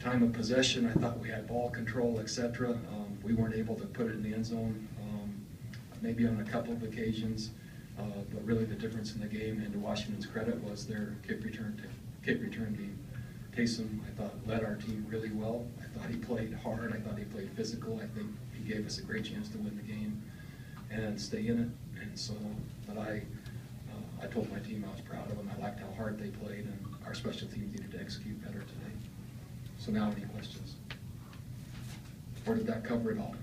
time of possession, I thought we had ball control, etc. We weren't able to put it in the end zone, maybe on a couple of occasions, but really the difference in the game, and to Washington's credit, was their kick return game. Taysom, I thought, led our team really well. I thought he played hard. I thought he played physical. I think he gave us a great chance to win the game and stay in it. And so, but I told my team I was proud of them. I liked how hard they played, and our special teams needed to execute better today. So now, any questions? Or did that cover it all?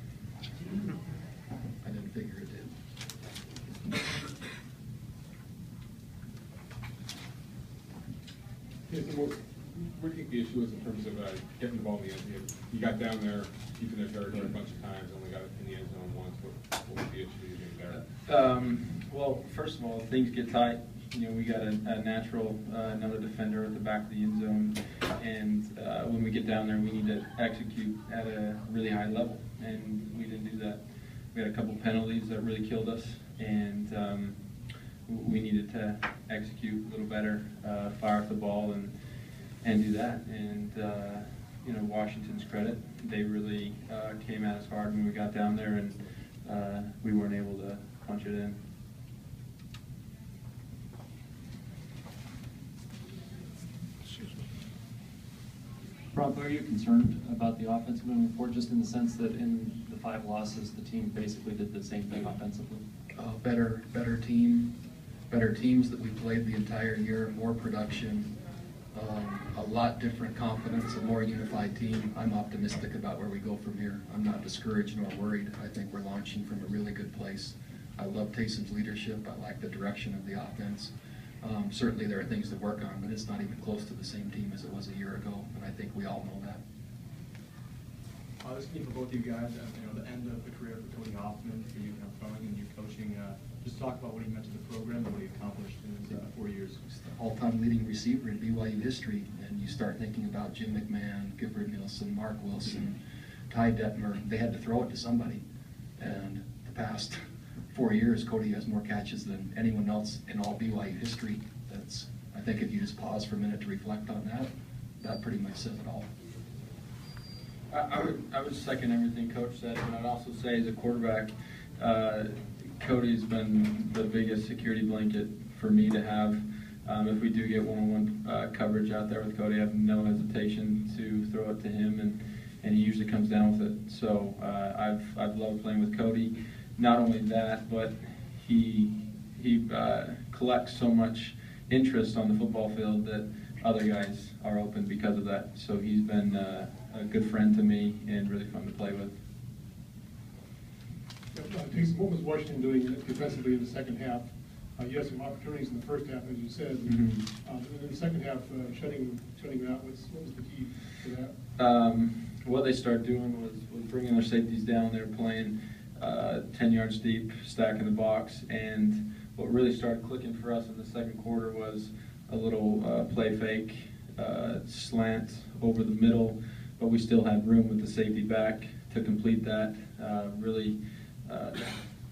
I didn't figure it did. What do you think the issue is in terms of getting the ball in the end zone? You got down there, keeping their territory a bunch of times, only got it in the end zone once. What was the issue you think there? Well, first of all, things get tight. You know, we got a natural another defender at the back of the end zone, and when we get down there, we need to execute at a really high level, and we didn't do that. We had a couple penalties that really killed us, and we needed to execute a little better, fire off the ball, and do that. And you know, Washington's credit, they really came at us hard when we got down there, and we weren't able to punch it in. Bronco, are you concerned about the offense moving forward, just in the sense that in the 5 losses, the team basically did the same thing offensively? Better teams that we played the entire year, more production, a lot different confidence, a more unified team. I'm optimistic about where we go from here. I'm not discouraged nor worried. I think we're launching from a really good place. I love Taysom's leadership. I like the direction of the offense. Certainly there are things to work on, but it's not even close to the same team as it was a year ago, and I think we all know that. This game for both of you guys, you know, the end of the career for Cody Hoffman, for you, throwing and you coaching. Just talk about what he meant to the program and what he accomplished in his 4 years. He's the all-time leading receiver in BYU history, and you start thinking about Jim McMahon, Gifford Nielsen, Mark Wilson, Ty Detmer. They had to throw it to somebody, and the past 4 years, Cody has more catches than anyone else in all BYU history. That's, I think if you just pause for a minute to reflect on that, that pretty much says it all. I would second everything Coach said, and I'd also say as a quarterback, Cody's been the biggest security blanket for me to have. If we do get one-on-one coverage out there with Cody, I have no hesitation to throw it to him, and he usually comes down with it. So I've loved playing with Cody. Not only that, but he collects so much interest on the football field that other guys are open because of that. So he's been a good friend to me and really fun to play with. What was Washington doing defensively in the second half? You had some opportunities in the first half, as you said. Mm-hmm. In the second half, shutting it out. What was the key to that? What they started doing was bringing their safeties down. They were playing 10 yards deep, stacking the box, and what really started clicking for us in the second quarter was a little play fake, slant over the middle, but we still had room with the safety back to complete that. Really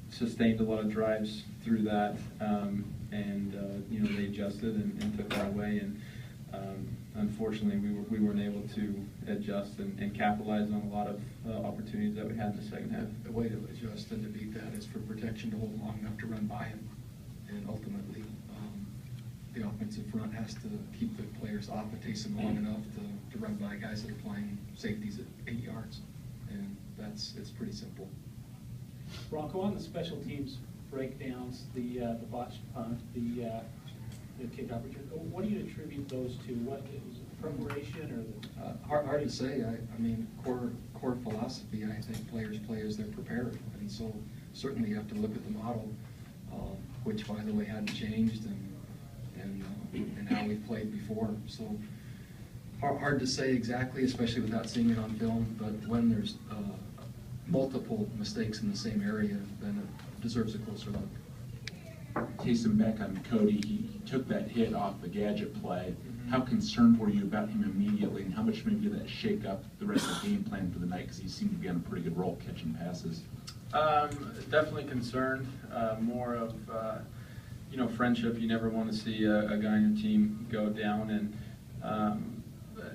sustained a lot of drives through that, and you know, they adjusted and took that away, and unfortunately we weren't able to adjust and capitalize on a lot of opportunities that we had in the second half. The way to adjust and to beat that is for protection to hold long enough to run by him, and ultimately the offensive front has to keep the players off of Taysom long enough to run by guys that are playing safeties at 8 yards, and it's pretty simple. Bronco, on the special teams breakdowns, the botched punt, the kick opportunity, what do you attribute those to? What is it, preparation or the hard to say. I mean, core philosophy. I think players play as they're prepared, and so certainly you have to look at the model, which by the way hadn't changed, and how we've played before. So hard to say exactly, especially without seeing it on film. But when there's multiple mistakes in the same area, then it deserves a closer look. Taysom back on Cody, he took that hit off the gadget play. How concerned were you about him immediately, and how much maybe did that shake up the rest of the game plan for the night, because he seemed to be on a pretty good roll catching passes? Definitely concerned. More of you know, friendship. You never want to see a guy on your team go down, and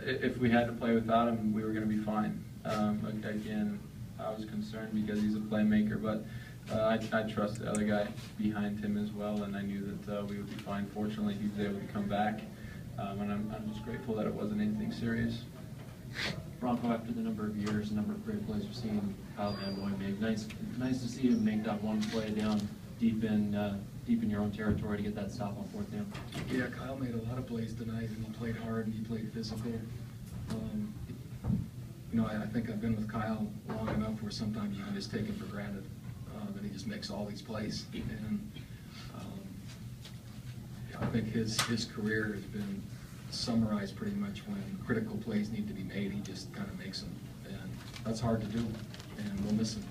if we had to play without him, we were going to be fine. Again, I was concerned because he's a playmaker, but I trust the other guy behind him as well, and I knew that we would be fine. Fortunately, he was able to come back, and I'm just grateful that it wasn't anything serious. Bronco, after the number of years, the number of great plays we've seen Kyle Van Noy make, nice to see him make that one play down deep in your own territory to get that stop on 4th down. Yeah, Kyle made a lot of plays tonight, and he played hard and he played physical. You know, I think I've been with Kyle long enough where sometimes you can just take him for granted that he just makes all these plays. And I think his career has been summarized pretty much when critical plays need to be made. He just kind of makes them, and that's hard to do, and we'll miss him.